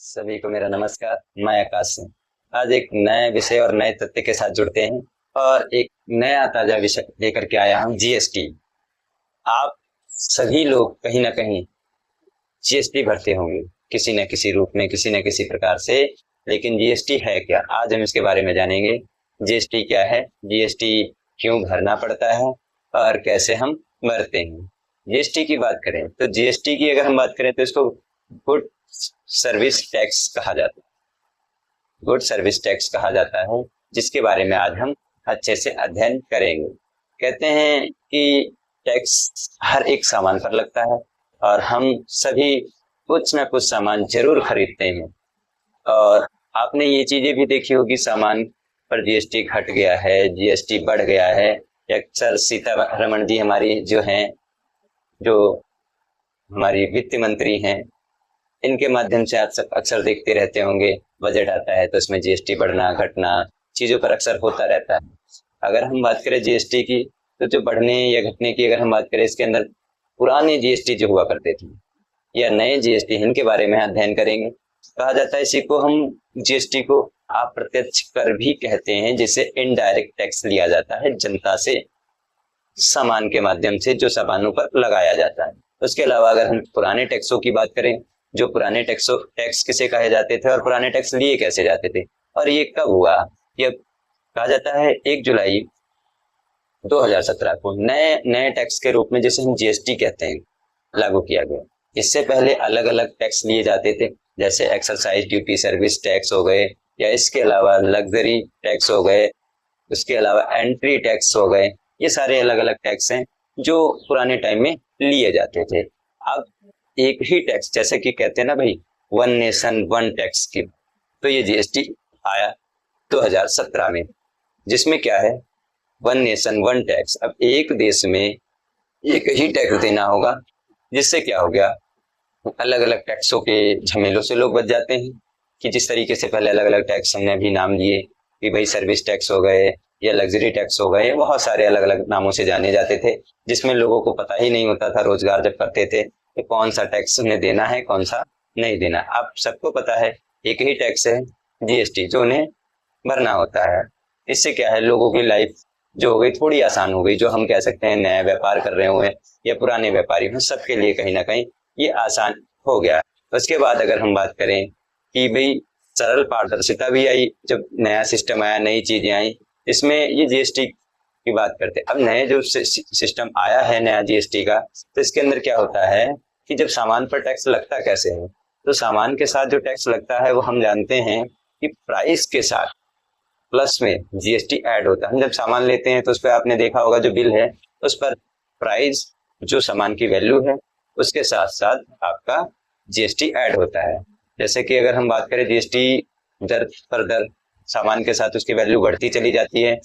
सभी को मेरा नमस्कार। मैं आकाश सिंह आज एक नए विषय और नए तथ्य के साथ जुड़ते हैं और एक नया ताजा विषय लेकर के आया हूं, जीएसटी। आप सभी लोग कहीं ना कहीं जीएसटी भरते होंगे, किसी न किसी रूप में, किसी न किसी प्रकार से। लेकिन जीएसटी है क्या, आज हम इसके बारे में जानेंगे। जीएसटी क्या है, जीएसटी क्यों भरना पड़ता है और कैसे हम भरते हैं। जीएसटी की बात करें तो जीएसटी की अगर हम बात करें तो इसको गुड सर्विस टैक्स कहा जाता है। गुड सर्विस टैक्स कहा जाता है, जिसके बारे में आज हम अच्छे से अध्ययन करेंगे। कहते हैं कि टैक्स हर एक सामान पर लगता है और हम सभी कुछ ना कुछ सामान जरूर खरीदते हैं। और आपने ये चीजें भी देखी होगी, सामान पर जीएसटी घट गया है, जीएसटी बढ़ गया है। अक्सर सीतारमण जी हमारी जो हैं, जो हमारी वित्त मंत्री हैं, इनके माध्यम से आप सब अक्सर देखते रहते होंगे, बजट आता है तो इसमें जीएसटी बढ़ना घटना चीजों पर अक्सर होता रहता है। अगर हम बात करें जीएसटी की, तो जो बढ़ने या घटने की अगर हम बात करें, इसके अंदर पुराने जीएसटी जो हुआ करते थे या नए जीएसटी, इनके बारे में अध्ययन करेंगे। कहा जाता है इसी को हम जीएसटी को अप्रत्यक्ष कर भी कहते हैं, जिसे इनडायरेक्ट टैक्स लिया जाता है जनता से, सामान के माध्यम से जो सामानों पर लगाया जाता है। उसके अलावा अगर हम पुराने टैक्सों की बात करें, जो पुराने टैक्स किसे कहे जाते थे और पुराने टैक्स लिए कैसे जाते थे और ये कब हुआ, ये कहा जाता है 1 जुलाई 2017 को नए नए टैक्स के रूप में, जिसे हम जीएसटी कहते हैं, लागू किया गया। इससे पहले अलग अलग टैक्स लिए जाते थे, जैसे एक्सरसाइज ड्यूटी, सर्विस टैक्स हो गए, या इसके अलावा लग्जरी टैक्स हो गए, उसके अलावा एंट्री टैक्स हो गए। ये सारे अलग अलग टैक्स हैं जो पुराने टाइम में लिए जाते थे। अब एक ही टैक्स, जैसे कि कहते हैं ना भाई, वन नेशन वन टैक्स की, तो ये जीएसटी आया 2017 में, जिसमें क्या है, वन नेशन वन टैक्स। अब एक देश में एक ही टैक्स देना होगा, जिससे क्या हो गया, अलग अलग टैक्सों के झमेलों से लोग बच जाते हैं। कि जिस तरीके से पहले अलग अलग टैक्स हमने अभी नाम लिए कि भाई सर्विस टैक्स हो गए या लग्जरी टैक्स हो गए, बहुत सारे अलग अलग नामों से जाने जाते थे, जिसमें लोगों को पता ही नहीं होता था रोजगार जब करते थे कि कौन सा टैक्स उन्हें देना है, कौन सा नहीं देना। अब सबको पता है एक ही टैक्स है, जीएसटी, जो उन्हें भरना होता है। इससे क्या है, लोगों की लाइफ जो हो गई थोड़ी आसान हो गई। जो हम कह सकते हैं नया व्यापार कर रहे हुए या पुराने व्यापारी हो, सबके लिए कहीं ना कहीं ये आसान हो गया। उसके बाद अगर हम बात करें कि भाई सरल पारदर्शिता भी आई, जब नया सिस्टम आया, नई चीजें आई, इसमें ये जीएसटी की बात करते हैं। अब नए जो सिस्टम आया है नया जीएसटी का, तो इसके अंदर क्या होता है कि जब सामान पर टैक्स लगता कैसे है, तो सामान के साथ जो टैक्स लगता है वो हम जानते हैं कि प्राइस के साथ प्लस में जीएसटी ऐड होता है। जब सामान लेते हैं तो उस पर आपने देखा होगा, जो बिल है उस पर प्राइस, जो सामान की वैल्यू है, उसके साथ साथ आपका जीएसटी ऐड होता है। जैसे कि अगर हम बात करें, जीएसटी दर पर दर सामान के साथ उसकी वैल्यू बढ़ती चली जाती है।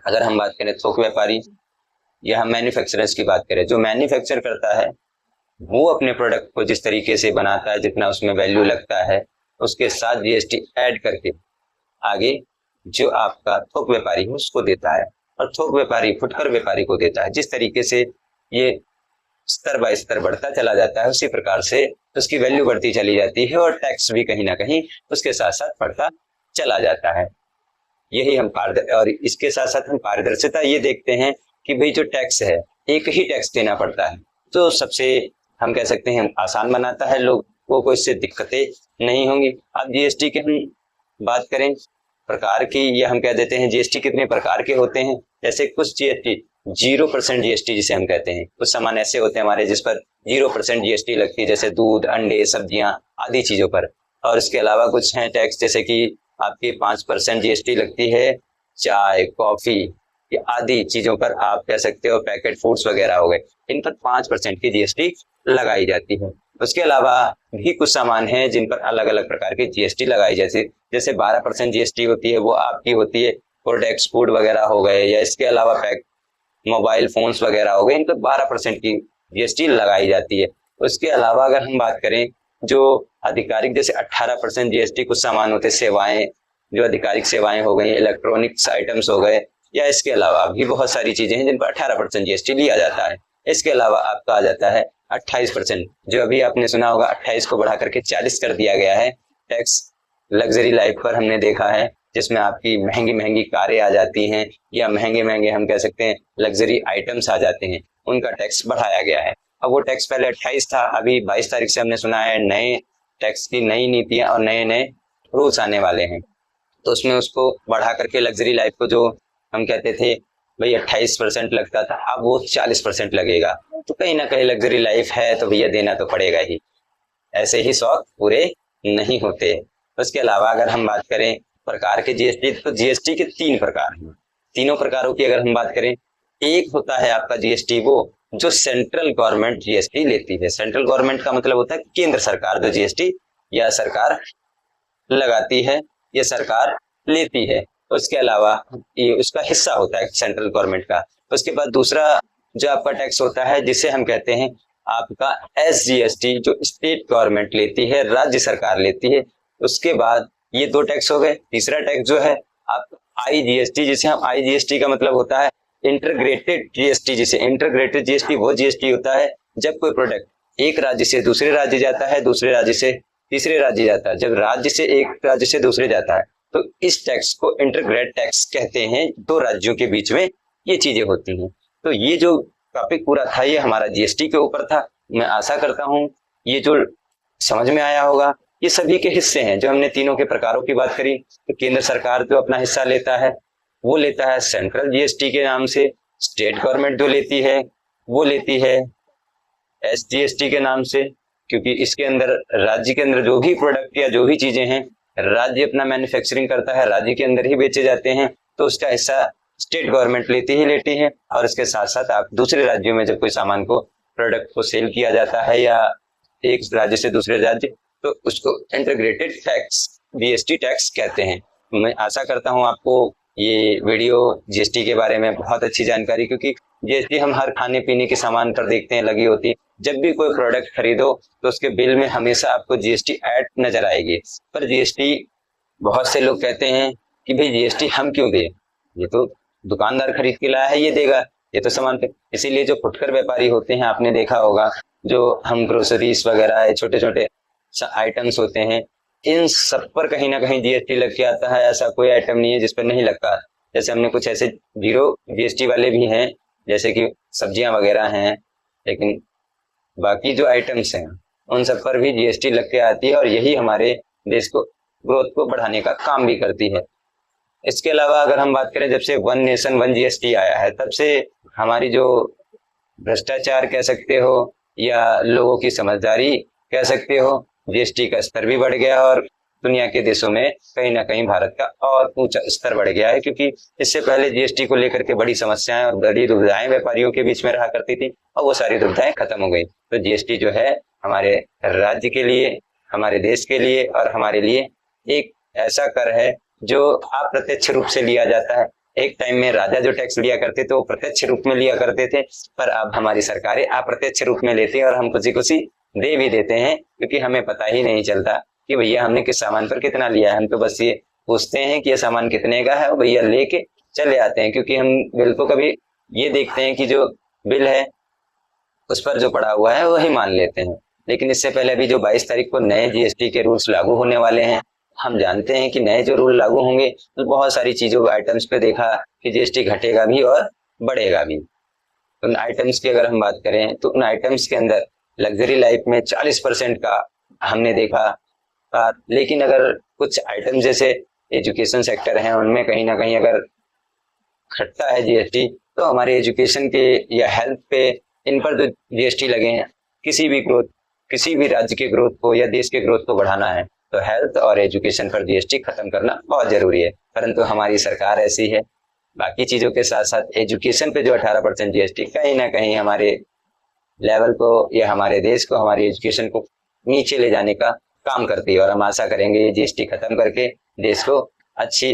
अगर हम बात करें थोक व्यापारी या हम मैन्युफैक्चरर्स की बात करें, जो मैन्युफैक्चर करता है वो अपने प्रोडक्ट को जिस तरीके से बनाता है, जितना उसमें वैल्यू लगता है, उसके साथ जीएसटी ऐड करके आगे जो आपका थोक व्यापारी है उसको देता है, और थोक व्यापारी फुटकर व्यापारी को देता है। जिस तरीके से ये स्तर बाय स्तर बढ़ता चला जाता है, उसी प्रकार से उसकी वैल्यू बढ़ती चली जाती है और टैक्स भी कहीं ना कहीं उसके साथ साथ बढ़ता चला जाता है। यही हम और इसके साथ साथ हम पारदर्शिता ये देखते हैं कि भाई जो टैक्स है, एक ही टैक्स देना पड़ता है, तो सबसे हम कह सकते हैं आसान बनाता है, लोगों को इससे दिक्कतें नहीं होंगी। अब जीएसटी की हम बात करें प्रकार की, या हम कह देते हैं जीएसटी कितने प्रकार के होते हैं। जैसे कुछ जीएसटी 0% जीएसटी जिसे हम कहते हैं, कुछ सामान ऐसे होते हैं हमारे जिस पर 0% जीएसटी लगती है, जैसे दूध, अंडे, सब्जियां आदि चीजों पर। और इसके अलावा कुछ हैं टैक्स, जैसे कि आपकी 5% जीएसटी लगती है चाय, कॉफी आदि चीजों पर, आप कह सकते हो पैकेट फूड्स वगैरह हो गए, इन पर 5% की जीएसटी लगाई जाती है। उसके अलावा भी कुछ सामान हैं जिन पर अलग अलग प्रकार की जीएसटी लगाई जाती है। जैसे 12% जीएसटी होती है, वो आपकी होती है प्रोडक्ट्स, फूड वगैरह हो गए, या इसके अलावा मोबाइल फोन्स वगैरह हो गए, इन पर 12% की जीएसटी लगाई जाती है। उसके अलावा अगर हम बात करें जो आधिकारिक, जैसे 18% जीएसटी कुछ सामान होते, सेवाएं, जो आधिकारिक सेवाएं हो गई, इलेक्ट्रॉनिक्स आइटम्स हो गए, या इसके अलावा भी बहुत सारी चीजें हैं जिन पर 18% जीएसटी लिया जाता है। इसके अलावा आपका आ जाता है 28%, जो अभी आपने सुना होगा 28 को बढ़ा करके 40 कर दिया गया है। टैक्स लग्जरी लाइफ पर हमने देखा है, जिसमें आपकी महंगी महंगी कारें आ जाती हैं या महंगे महंगे हम कह सकते हैं लग्जरी आइटम्स आ जाते हैं, उनका टैक्स बढ़ाया गया है। अब वो टैक्स पहले 28 था, अभी 22 तारीख से हमने सुना है नए टैक्स की नई नीतियां और नए नए रूल्स आने वाले हैं। तो उसमें उसको बढ़ा करके लग्जरी लाइफ को, जो हम कहते थे भाई 28% लगता था, अब वो 40% लगेगा। तो कहीं ना कहीं लग्जरी लाइफ है तो भैया देना तो पड़ेगा ही, ऐसे ही शौक पूरे नहीं होते। उसके अलावा अगर हम बात करें प्रकार के जीएसटी, तो जीएसटी के 3 प्रकार हैं। तीनों प्रकारों की अगर हम बात करें, एक होता है आपका जीएसटी वो जो सेंट्रल गवर्नमेंट जीएसटी लेती है। सेंट्रल गवर्नमेंट का मतलब होता है केंद्र सरकार जो जीएसटी या सरकार लगाती है या सरकार लेती है। उसके अलावा ये उसका हिस्सा होता है सेंट्रल गवर्नमेंट का। उसके बाद दूसरा जो आपका टैक्स होता है जिसे हम कहते हैं आपका एसजीएसटी, जो स्टेट गवर्नमेंट लेती है, राज्य सरकार लेती है। उसके बाद ये 2 टैक्स हो गए। तीसरा टैक्स जो है आप आईजीएसटी, जिसे हम आईजीएसटी का मतलब होता है इंटीग्रेटेड जीएसटी। जिसे इंटीग्रेटेड जीएसटी वो जीएसटी होता है जब कोई प्रोडक्ट एक राज्य से दूसरे राज्य जाता है, दूसरे राज्य से तीसरे राज्य जाता है। जब राज्य से एक राज्य से दूसरे जाता है तो इस टैक्स को इंटीग्रेट टैक्स कहते हैं। 2 राज्यों के बीच में ये चीजें होती हैं। तो ये जो टॉपिक पूरा था ये हमारा जीएसटी के ऊपर था। मैं आशा करता हूँ ये जो समझ में आया होगा। ये सभी के हिस्से हैं। जो हमने तीनों के प्रकारों की बात करी, तो केंद्र सरकार जो अपना हिस्सा लेता है वो लेता है सेंट्रल जीएसटी के नाम से। स्टेट गवर्नमेंट जो लेती है वो लेती है एसजीएसटी के नाम से, क्योंकि इसके अंदर राज्य के अंदर जो भी प्रोडक्ट या जो भी चीजें हैं राज्य अपना मैन्युफैक्चरिंग करता है, राज्य के अंदर ही बेचे जाते हैं, तो उसका हिस्सा स्टेट गवर्नमेंट लेती है। और इसके साथ साथ आप दूसरे राज्यों में जब कोई सामान को प्रोडक्ट को सेल किया जाता है या एक राज्य से दूसरे राज्य, तो उसको इंटीग्रेटेड टैक्स जीएसटी टैक्स कहते हैं। मैं आशा करता हूं आपको ये वीडियो जीएसटी के बारे में बहुत अच्छी जानकारी, क्योंकि जीएसटी हम हर खाने पीने के सामान पर देखते हैं लगी होती। जब भी कोई प्रोडक्ट खरीदो तो उसके बिल में हमेशा आपको जीएसटी ऐड नजर आएगी। पर जीएसटी बहुत से लोग कहते हैं कि भाई जीएसटी हम क्यों दें, ये तो दुकानदार खरीद के लाया है, ये देगा, ये तो सामान पे। इसीलिए जो फुटकर व्यापारी होते हैं, आपने देखा होगा, जो हम ग्रोसरीज वगैरह छोटे छोटे आइटम्स होते हैं, इन सब पर कहीं ना कहीं जीएसटी लग के आता है। ऐसा कोई आइटम नहीं है जिस पर नहीं लगता। जैसे हमने कुछ ऐसे 0 जीएसटी वाले भी हैं, जैसे कि सब्जियां वगैरह हैं, लेकिन बाकी जो आइटम्स हैं उन सब पर भी जीएसटी लग के आती है और यही हमारे देश को ग्रोथ को बढ़ाने का काम भी करती है। इसके अलावा अगर हम बात करें, जब से 1 नेशन 1 जीएसटी आया है तब से हमारी जो भ्रष्टाचार कह सकते हो या लोगों की समझदारी कह सकते हो, जीएसटी का स्तर भी बढ़ गया और दुनिया के देशों में कहीं ना कहीं भारत का और ऊंचा स्तर बढ़ गया है। क्योंकि इससे पहले जीएसटी को लेकर के बड़ी समस्याएं और बड़ी दुविधाएं व्यापारियों के बीच में रहा करती थी और वो सारी दुविधाएं खत्म हो गई। तो जीएसटी जो है हमारे राज्य के लिए, हमारे देश के लिए और हमारे लिए एक ऐसा कर है जो अप्रत्यक्ष रूप से लिया जाता है। एक टाइम में राजा जो टैक्स लिया करते थे वो प्रत्यक्ष रूप में लिया करते थे, पर अब हमारी सरकारें अप्रत्यक्ष रूप में लेती है और हम कुछ दे भी देते हैं, क्योंकि हमें पता ही नहीं चलता कि भैया हमने किस सामान पर कितना लिया है। हम तो बस ये पूछते हैं कि ये सामान कितने का है, भैया लेके चले आते हैं, क्योंकि हम बिल को कभी ये देखते हैं कि जो बिल है उस पर जो पड़ा हुआ है वही मान लेते हैं। लेकिन इससे पहले अभी जो 22 तारीख को नए जीएसटी के रूल्स लागू होने वाले हैं, हम जानते हैं कि नए जो रूल लागू होंगे तो बहुत सारी चीजों आइटम्स पे देखा कि जीएसटी घटेगा भी और बढ़ेगा भी। उन आइटम्स की अगर हम बात करें तो उन आइटम्स के अंदर लग्जरी लाइफ में 40% का हमने देखा। लेकिन अगर कुछ आइटम जैसे एजुकेशन सेक्टर हैं उनमें कहीं ना कहीं अगर घटता है जीएसटी, तो हमारे एजुकेशन के या हेल्थ पे इन पर जो जीएसटी लगे हैं, किसी भी राज्य के ग्रोथ को या देश के ग्रोथ को बढ़ाना है तो हेल्थ और एजुकेशन पर जीएसटी खत्म करना बहुत जरूरी है। परंतु हमारी सरकार ऐसी है, बाकी चीजों के साथ साथ एजुकेशन पे जो 18% जीएसटी कहीं ना कहीं हमारे लेवल को या हमारे देश को, हमारी एजुकेशन को नीचे ले जाने का काम करती है। और हम आशा करेंगे ये जीएसटी खत्म करके देश को अच्छी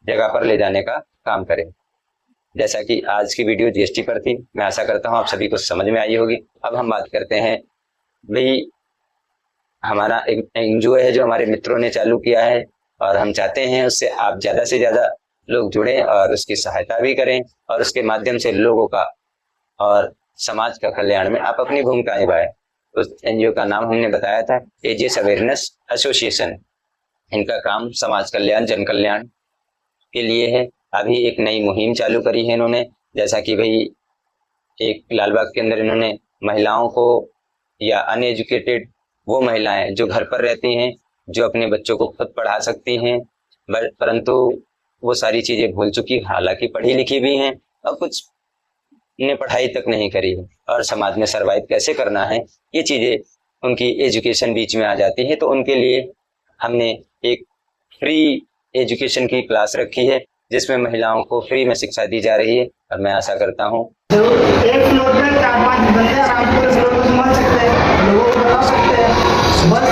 जगह पर ले जाने का काम करें। जैसा कि आज की वीडियो जीएसटी पर थी, मैं आशा करता हूँ आप सभी को समझ में आई होगी। अब हम बात करते हैं भाई, हमारा एक एनजीओ है जो हमारे मित्रों ने चालू किया है और हम चाहते हैं उससे आप ज्यादा से ज्यादा लोग जुड़े और उसकी सहायता भी करें और उसके माध्यम से लोगों का और समाज का कल्याण में आप अपनी भूमिका निभाएं। उस एनजीओ का नाम हमने बताया था एजिस अवेयरनेस एसोसिएशन। इनका काम समाज कल्याण, जन कल्याण के लिए है। अभी एक नई मुहिम चालू करी है इन्होंने, जैसा कि भाई एक लालबाग के अंदर इन्होंने महिलाओं को या अनएजुकेटेड वो महिलाएं जो घर पर रहती हैं, जो अपने बच्चों को खुद पढ़ा सकती हैं, परंतु वो सारी चीजें भूल चुकी, हालांकि पढ़ी लिखी भी हैं और कुछ ने पढ़ाई तक नहीं करी है, और समाज में सरवाइव कैसे करना है ये चीजें उनकी एजुकेशन बीच में आ जाती है। तो उनके लिए हमने एक फ्री एजुकेशन की क्लास रखी है, जिसमें महिलाओं को फ्री में शिक्षा दी जा रही है, और मैं आशा करता हूँ एक फ्लोर में 4-5 बंदे आराम पूरे फ्लोर को संभाल सकते हैं, लोगों को बता सकते हैं। बस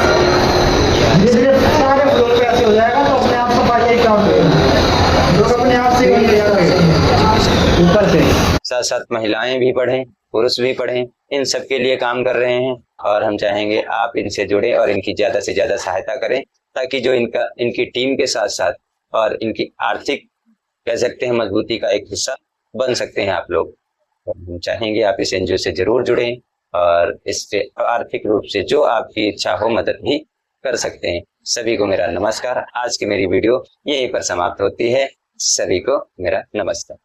धीरे धीरे सारे फ्लोर पे ऐसे हो जाएगा तो अपने आप सफाई काम करेगा, लोग अपने आप से ही ऊपर से। साथ साथ महिलाएं भी पढ़ें, पुरुष भी पढ़ें, इन सब के लिए काम कर रहे हैं, और हम चाहेंगे आप इनसे जुड़े और इनकी ज्यादा से ज्यादा सहायता करें, ताकि जो इनकी टीम के साथ साथ और इनकी आर्थिक कह सकते हैं मजबूती का एक हिस्सा बन सकते हैं आप लोग। हम चाहेंगे आप इस एनजीओ से जरूर जुड़ें और इससे आर्थिक रूप से जो आपकी इच्छा हो मदद भी कर सकते हैं। सभी को मेरा नमस्कार। आज की मेरी वीडियो यहीं पर समाप्त होती है। सभी को मेरा नमस्कार।